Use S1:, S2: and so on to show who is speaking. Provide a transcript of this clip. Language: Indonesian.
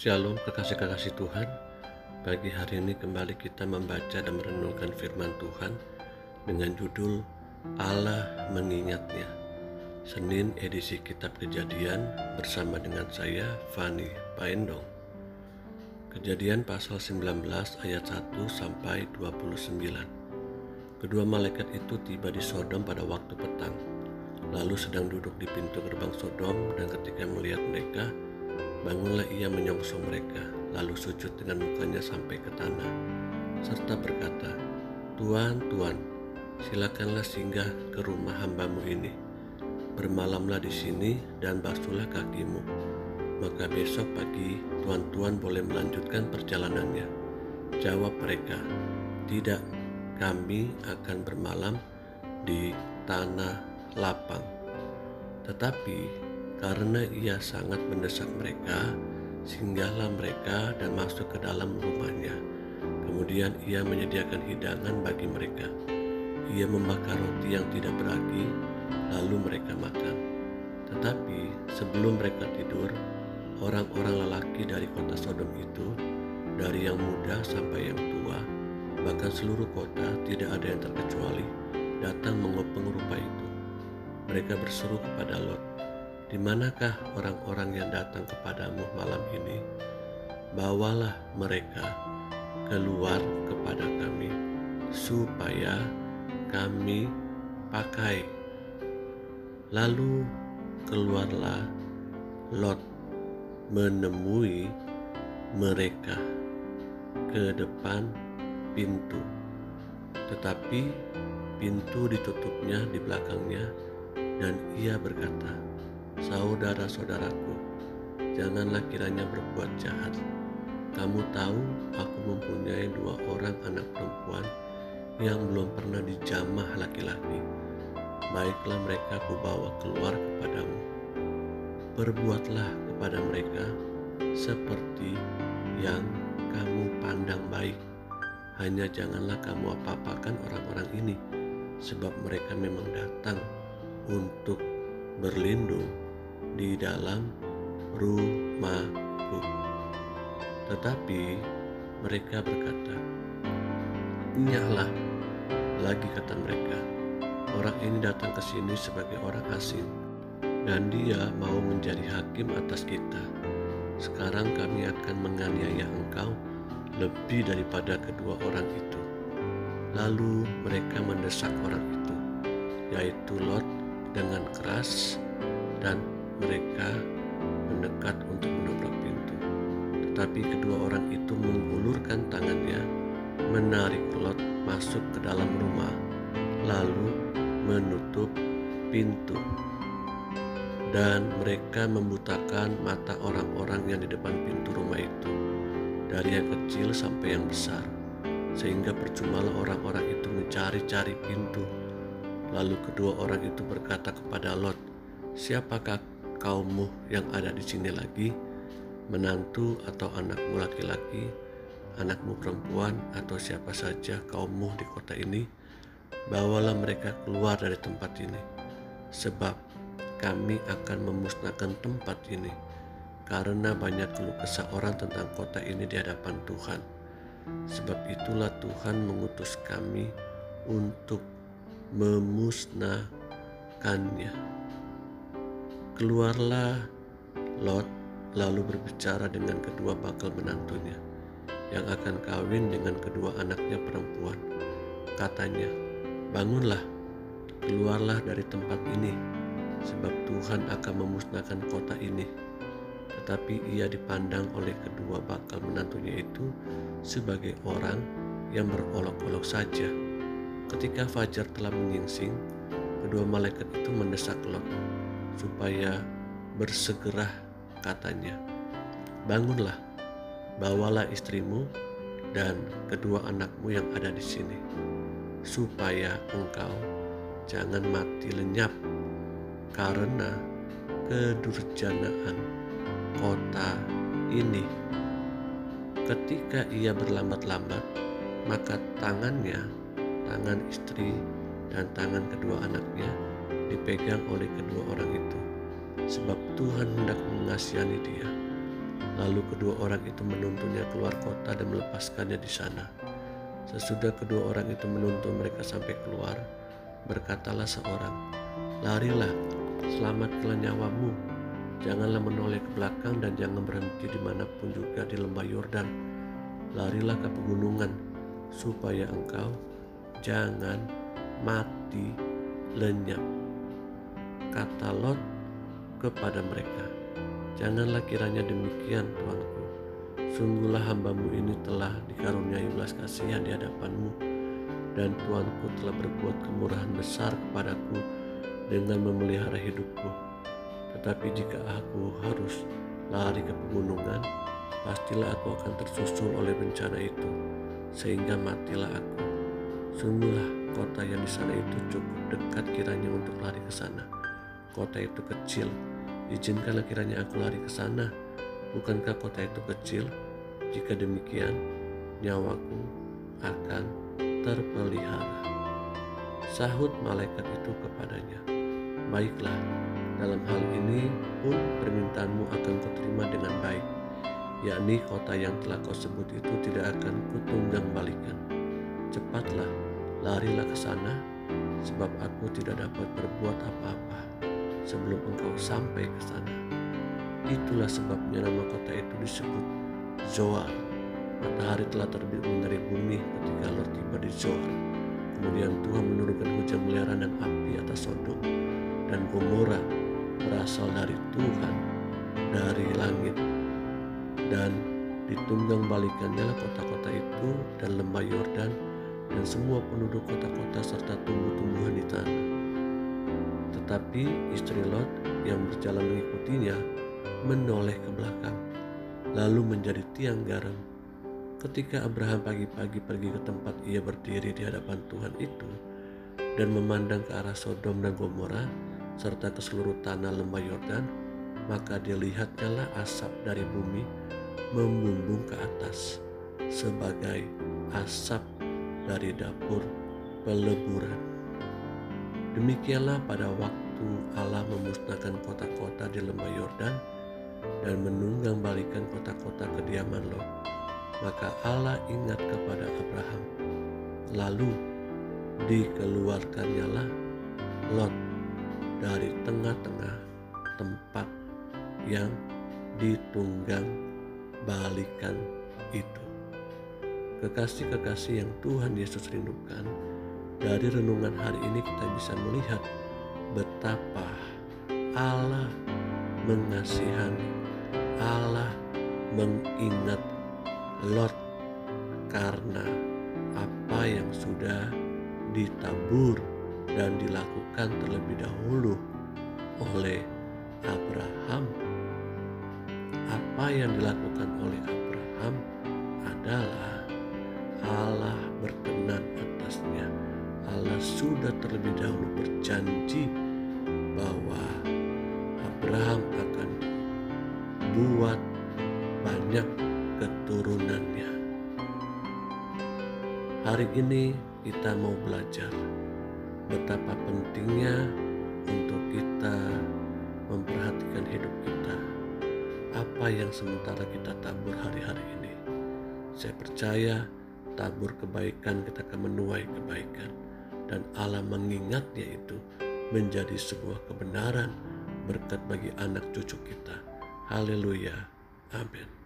S1: Shalom kekasih-kekasih Tuhan. Pagi hari ini kembali kita membaca dan merenungkan firman Tuhan dengan judul Allah mengingatnya. Senin edisi Kitab Kejadian bersama dengan saya Fani Paendong. Kejadian pasal 19 ayat 1 sampai 29. Kedua malaikat itu tiba di Sodom pada waktu petang, lalu sedang duduk di pintu gerbang Sodom, dan ketika melihat mereka, bangunlah ia menyongsong mereka, lalu sujud dengan mukanya sampai ke tanah, serta berkata, "Tuan, Tuan, silakanlah singgah ke rumah hambamu ini. Bermalamlah di sini dan basuhlah kakimu. Maka besok pagi tuan-tuan boleh melanjutkan perjalanannya." Jawab mereka, "Tidak, kami akan bermalam di tanah lapang." Tetapi karena ia sangat mendesak mereka, singgahlah mereka dan masuk ke dalam rumahnya. Kemudian ia menyediakan hidangan bagi mereka. Ia membakar roti yang tidak beragi, lalu mereka makan. Tetapi sebelum mereka tidur, orang-orang lelaki dari kota Sodom itu, dari yang muda sampai yang tua, bahkan seluruh kota tidak ada yang terkecuali, datang mengepung rumah itu. Mereka berseru kepada Lot, "Di manakah orang-orang yang datang kepadamu malam ini? Bawalah mereka keluar kepada kami, supaya kami pakai." Lalu keluarlah Lot menemui mereka ke depan pintu, tetapi pintu ditutupnya di belakangnya, dan ia berkata, "Saudara-saudaraku, janganlah kiranya berbuat jahat. Kamu tahu aku mempunyai 2 orang anak perempuan yang belum pernah dijamah laki-laki. Baiklah mereka kubawa keluar kepadamu. Perbuatlah kepada mereka seperti yang kamu pandang baik. Hanya janganlah kamu apa-apakan orang-orang ini, sebab mereka memang datang untuk berlindung di dalam rumahku." Tetapi mereka berkata, "Nyahlah," lagi kata mereka, "orang ini datang ke sini sebagai orang asing, dan dia mau menjadi hakim atas kita. Sekarang kami akan menganiaya engkau lebih daripada kedua orang itu." Lalu mereka mendesak orang itu, yaitu Lot, dengan keras, dan mereka mendekat untuk menobrak pintu. Tetapi kedua orang itu mengulurkan tangannya, menarik Lot masuk ke dalam rumah, lalu menutup pintu. Dan mereka membutakan mata orang-orang yang di depan pintu rumah itu, dari yang kecil sampai yang besar, sehingga percumalah orang-orang itu mencari-cari pintu. Lalu kedua orang itu berkata kepada Lot, "Siapakah kaummu yang ada di sini lagi? Menantu atau anakmu laki-laki, anakmu perempuan, atau siapa saja kaummu di kota ini? Bawalah mereka keluar dari tempat ini, sebab kami akan memusnahkan tempat ini, karena banyak keluh kesah orang tentang kota ini di hadapan Tuhan. Sebab itulah Tuhan mengutus kami untuk memusnahkannya." Keluarlah Lot lalu berbicara dengan kedua bakal menantunya yang akan kawin dengan kedua anaknya perempuan. Katanya, "Bangunlah, keluarlah dari tempat ini, sebab Tuhan akan memusnahkan kota ini." Tetapi ia dipandang oleh kedua bakal menantunya itu sebagai orang yang berolok-olok saja. Ketika fajar telah menyingsing, kedua malaikat itu mendesak Lot supaya bersegera. Katanya, "Bangunlah, bawalah istrimu dan kedua anakmu yang ada di sini, supaya engkau jangan mati lenyap karena kedurjanaan kota ini." Ketika ia berlambat-lambat, maka tangan istri dan tangan kedua anaknya dipegang oleh kedua orang itu, sebab Tuhan hendak mengasihani dia. Lalu kedua orang itu menuntunnya keluar kota dan melepaskannya di sana. Sesudah kedua orang itu menuntun mereka sampai keluar, berkatalah seorang, "Larilah, selamatkanlah nyawamu. Janganlah menoleh ke belakang dan jangan berhenti dimanapun juga di lembah Yordan. Larilah ke pegunungan, supaya engkau jangan mati lenyap." Kata Lot kepada mereka, "Janganlah kiranya demikian, tuanku. Sungguhlah hambamu ini telah dikaruniai belas kasihan di hadapanmu, dan tuanku telah berbuat kemurahan besar kepadaku dengan memelihara hidupku. Tetapi jika aku harus lari ke pegunungan, pastilah aku akan tersusul oleh bencana itu, sehingga matilah aku. Sungguhlah kota yang di sana itu cukup dekat kiranya untuk lari ke sana. Kota itu kecil, izinkanlah kiranya aku lari ke sana. Bukankah kota itu kecil? Jika demikian, nyawaku akan terpelihara." Sahut malaikat itu kepadanya, "Baiklah, dalam hal ini pun permintaanmu akan kuterima dengan baik, yakni kota yang telah kau sebut itu tidak akan kutunggang balikan. Cepatlah, larilah ke sana, sebab aku tidak dapat berbuat apa-apa sebelum engkau sampai ke sana." Itulah sebabnya nama kota itu disebut Zoar. Matahari telah terbit menyinari bumi ketika Lot tiba di Zoar. Kemudian Tuhan menurunkan hujan meliaran dan api atas Sodom dan Gomora berasal dari Tuhan dari langit, dan ditunggang balikannya lah kota-kota itu dan lembah Yordan dan semua penduduk kota-kota serta tumbuh-tumbuhan di tanah. Tetapi istri Lot yang berjalan mengikutinya menoleh ke belakang, lalu menjadi tiang garam. Ketika Abraham pagi-pagi pergi ke tempat ia berdiri di hadapan Tuhan itu dan memandang ke arah Sodom dan Gomora serta ke seluruh tanah lembah Yordan, maka dilihatnyalah asap dari bumi membumbung ke atas sebagai asap dari dapur peleburan. Demikianlah pada waktu Allah memusnahkan kota-kota di lembah Yordan dan menunggang balikan kota-kota kediaman Lot. Maka Allah ingat kepada Abraham. Lalu dikeluarkannyalah Lot dari tengah-tengah tempat yang ditunggang balikan itu. Kekasih-kekasih yang Tuhan Yesus rindukan, dari renungan hari ini kita bisa melihat betapa Allah mengasihani, Allah mengingat Lot karena apa yang sudah ditabur dan dilakukan terlebih dahulu oleh Abraham. Apa yang dilakukan oleh Abraham adalah Allah berkenan atasnya. Allah sudah terlebih dahulu berjanji bahwa Abraham akan buat banyak keturunannya. Hari ini kita mau belajar betapa pentingnya untuk kita memperhatikan hidup kita. Apa yang sementara kita tabur hari-hari ini. Saya percaya tabur kebaikan kita akan menuai kebaikan, dan Allah mengingatnya itu menjadi sebuah kebenaran berkat bagi anak cucu kita. Haleluya. Amin.